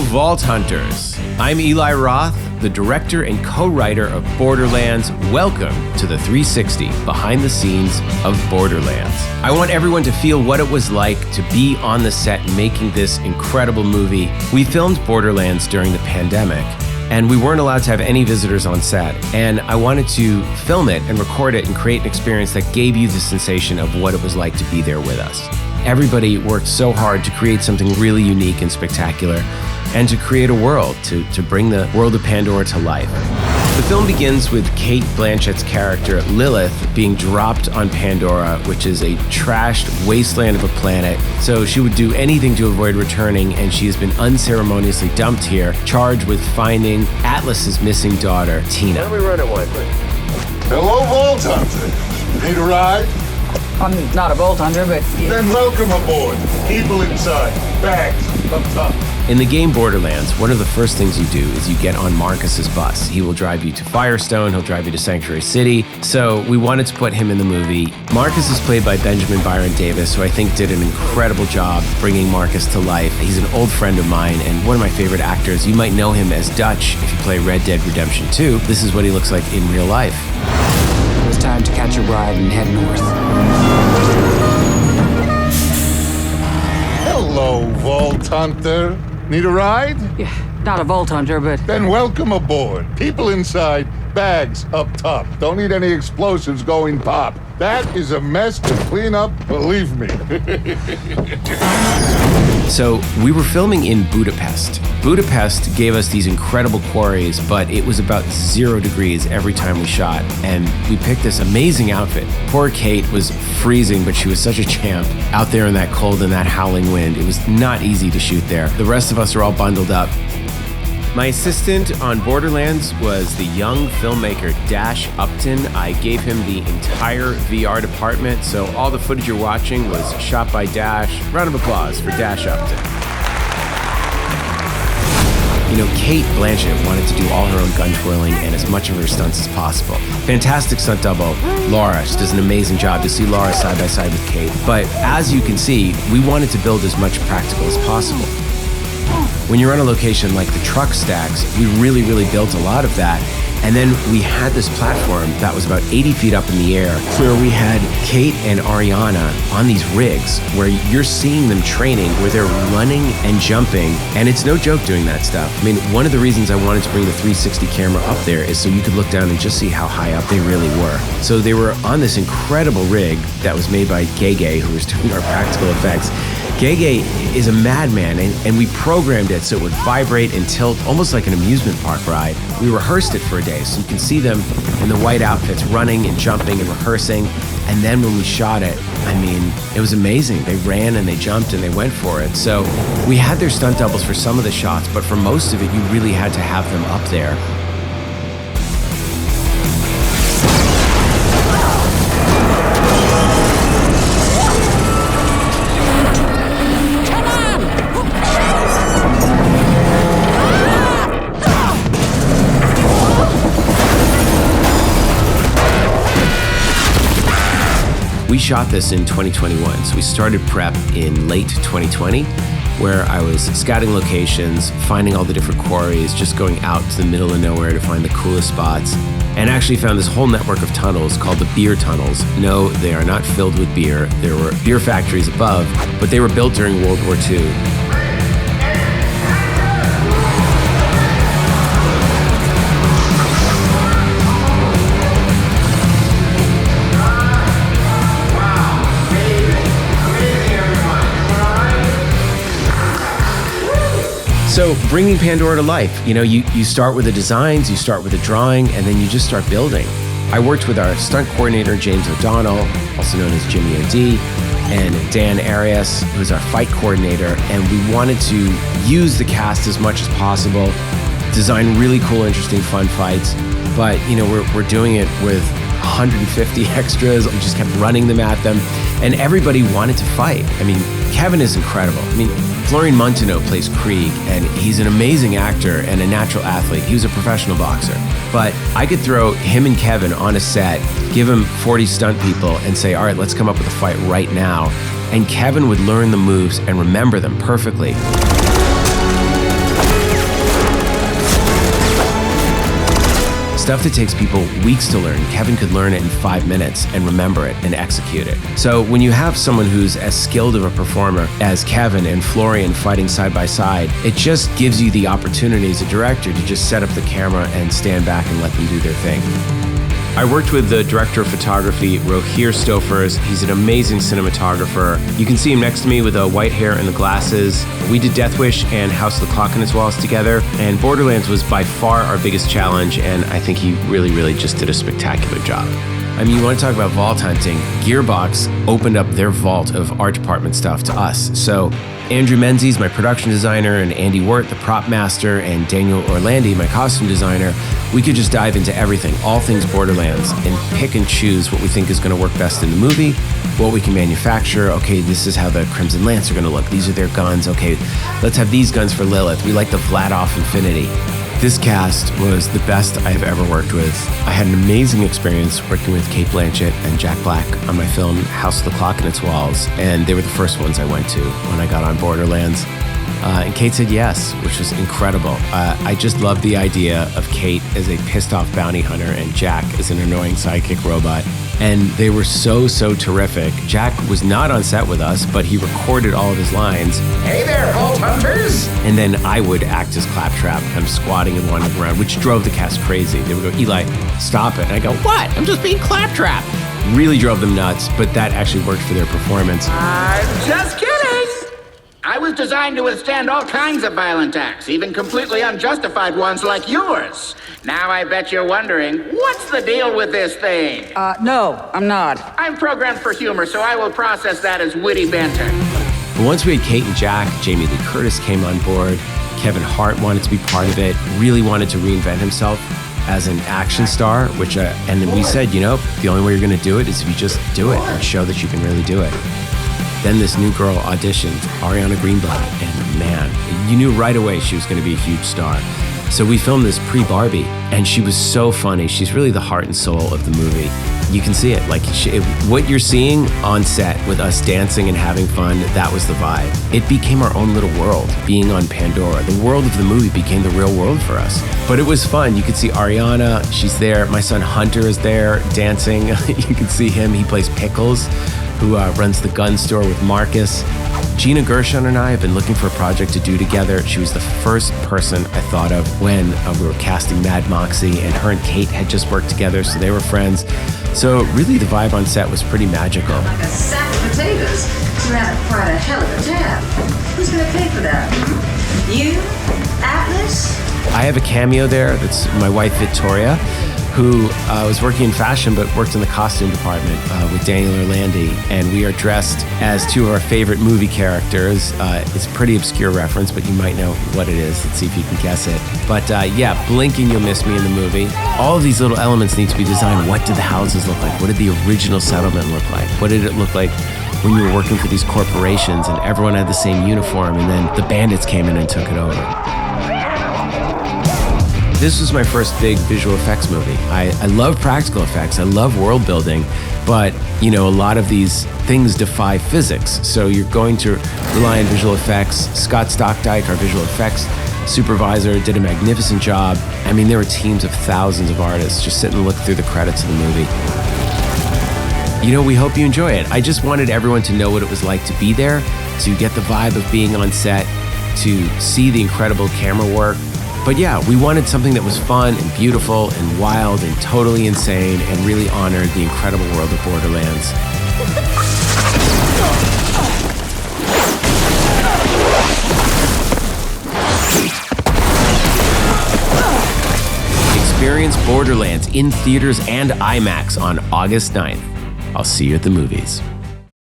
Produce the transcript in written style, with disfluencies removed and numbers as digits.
Vault Hunters. I'm Eli Roth, the director and co-writer of Borderlands. Welcome to the 360 behind the scenes of Borderlands. I want everyone to feel what it was like to be on the set making this incredible movie. We filmed Borderlands during the pandemic, and we weren't allowed to have any visitors on set. And I wanted to film it and record it and create an experience that gave you the sensation of what it was like to be there with us. Everybody worked so hard to create something really unique and spectacular, and to create a world, to bring the world of Pandora to life. The film begins with Cate Blanchett's character, Lilith, being dropped on Pandora, which is a trashed wasteland of a planet. So she would do anything to avoid returning, and she has been unceremoniously dumped here, charged with finding Atlas's missing daughter, Tina. Why don't we run it one, please? Hello, Vault Hunter. Need a ride? I'm not a Vault Hunter, but... Then welcome aboard. People inside. Bags up top. In the game Borderlands, one of the first things you do is you get on Marcus's bus. He will drive you to Firestone, he'll drive you to Sanctuary City. So we wanted to put him in the movie. Marcus is played by Benjamin Byron Davis, who I think did an incredible job bringing Marcus to life. He's an old friend of mine and one of my favorite actors. You might know him as Dutch if you play Red Dead Redemption 2. This is what he looks like in real life. It was time to catch a ride and head north. Hello, Vault Hunter. Need a ride? Yeah, not a Vault Hunter, but... Then welcome aboard. People inside, bags up top. Don't need any explosives going pop. That is a mess to clean up, believe me. So we were filming in Budapest. Budapest gave us these incredible quarries, but it was about 0 degrees every time we shot, and we picked this amazing outfit. Poor Cate was freezing, but she was such a champ. Out there in that cold and that howling wind, it was not easy to shoot there. The rest of us are all bundled up. My assistant on Borderlands was the young filmmaker Dash Upton. I gave him the entire VR department, so all the footage you're watching was shot by Dash. Round of applause for Dash Upton. You know, Cate Blanchett wanted to do all her own gun twirling and as much of her stunts as possible. Fantastic stunt double, Laura. She does an amazing job. To see Laura side by side with Cate. But as you can see, we wanted to build as much practical as possible. When you're on a location like the truck stacks, we really built a lot of that. And then we had this platform that was about 80 feet up in the air where we had Cate and Ariana on these rigs where you're seeing them training, where they're running and jumping. And it's no joke doing that stuff. I mean, one of the reasons I wanted to bring the 360 camera up there is so you could look down and just see how high up they really were. So they were on this incredible rig that was made by Cate, who was doing our practical effects. Cate is a madman, and we programmed it so it would vibrate and tilt almost like an amusement park ride. We rehearsed it for a day, so you can see them in the white outfits running and jumping and rehearsing. And then when we shot it, I mean, it was amazing. They ran and they jumped and they went for it. So we had their stunt doubles for some of the shots, but for most of it, you really had to have them up there. We shot this in 2021, so we started prep in late 2020, where I was scouting locations, finding all the different quarries, just going out to the middle of nowhere to find the coolest spots, and actually found this whole network of tunnels called the beer tunnels. No, they are not filled with beer. There were beer factories above, but they were built during World War II. So bringing Pandora to life, you know, you start with the designs, you start with the drawing, and then you just start building. I worked with our stunt coordinator, James O'Donnell, also known as Jimmy O.D., and Dan Arias, who's our fight coordinator, and we wanted to use the cast as much as possible, design really cool, interesting, fun fights, but, you know, we're doing it with 150 extras. We just kept running them at them, and everybody wanted to fight. I mean, Kevin is incredible. I mean, Florian Munteanu plays Krieg, and he's an amazing actor and a natural athlete. He was a professional boxer. But I could throw him and Kevin on a set, give him 40 stunt people, and say, all right, let's come up with a fight right now. And Kevin would learn the moves and remember them perfectly. Stuff that takes people weeks to learn, Kevin could learn it in 5 minutes and remember it and execute it. So when you have someone who's as skilled of a performer as Kevin and Florian fighting side by side, it just gives you the opportunity as a director to just set up the camera and stand back and let them do their thing. I worked with the director of photography, Rohir Stofers. He's an amazing cinematographer. You can see him next to me with the white hair and the glasses. We did Death Wish and House of the Clock on Its Walls together, and Borderlands was by far our biggest challenge, and I think he really just did a spectacular job. I mean, you want to talk about vault hunting? Gearbox opened up their vault of art department stuff to us. So Andrew Menzies, my production designer, and Andy Wirt, the prop master, and Daniel Orlandi, my costume designer, we could just dive into everything, all things Borderlands, and pick and choose what we think is going to work best in the movie, what we can manufacture. Okay, this is how the Crimson Lance are going to look. These are their guns. Okay, let's have these guns for Lilith. We like the Vladoff Infinity. This cast was the best I've ever worked with. I had an amazing experience working with Cate Blanchett and Jack Black on my film House of the Clock on Its Walls, and they were the first ones I went to when I got on Borderlands. And Cate said yes, which was incredible. I just loved the idea of Cate as a pissed off bounty hunter and Jack as an annoying sidekick robot. And they were so terrific. Jack was not on set with us, but he recorded all of his lines. Hey there, Vault Hunters! And then I would act as Claptrap, kind of squatting and wandering around, which drove the cast crazy. They would go, Eli, stop it. And I go, what? I'm just being Claptrap. Really drove them nuts, but that actually worked for their performance. I'm just kidding! I was designed to withstand all kinds of violent acts, even completely unjustified ones like yours. Now I bet you're wondering, what's the deal with this thing? No, I'm not. I'm programmed for humor, so I will process that as witty banter. But once we had Cate and Jack, Jamie Lee Curtis came on board. Kevin Hart wanted to be part of it, really wanted to reinvent himself as an action star, which, and then we said, you know, the only way you're gonna do it is if you just do it and show that you can really do it. Then this new girl auditioned, Ariana Greenblatt, and man, you knew right away she was gonna be a huge star. So we filmed this pre-Barbie, and she was so funny. She's really the heart and soul of the movie. You can see it, like what you're seeing on set with us dancing and having fun, that was the vibe. It became our own little world, being on Pandora. The world of the movie became the real world for us. But it was fun. You could see Ariana, she's there. My son Hunter is there dancing. You can see him, he plays Pickles, who runs the gun store with Marcus. Gina Gershon and I have been looking for a project to do together. She was the first person I thought of when we were casting Mad Moxie, and her and Cate had just worked together, so they were friends. So really the vibe on set was pretty magical. Like a sack of potatoes. You had quite a hell of a tab. Who's going to pay for that? You? Atlas? I have a cameo there. That's my wife, Victoria, who was working in fashion but worked in the costume department with Daniel Orlandi, and we are dressed as two of our favorite movie characters. It's a pretty obscure reference, but you might know what it is. Let's see if you can guess it. But yeah, blinking you'll miss me in the movie. All of these little elements need to be designed. What did the houses look like? What did the original settlement look like? What did it look like when you were working for these corporations and everyone had the same uniform and then the bandits came in and took it over? This was my first big visual effects movie. I love practical effects, I love world building, but you know, a lot of these things defy physics. So you're going to rely on visual effects. Scott Stockdike, our visual effects supervisor, did a magnificent job. I mean, there were teams of thousands of artists. Just sit and look through the credits of the movie. You know, we hope you enjoy it. I just wanted everyone to know what it was like to be there, to get the vibe of being on set, to see the incredible camera work. But yeah, we wanted something that was fun and beautiful and wild and totally insane and really honored the incredible world of Borderlands. Experience Borderlands in theaters and IMAX on August 9th. I'll see you at the movies.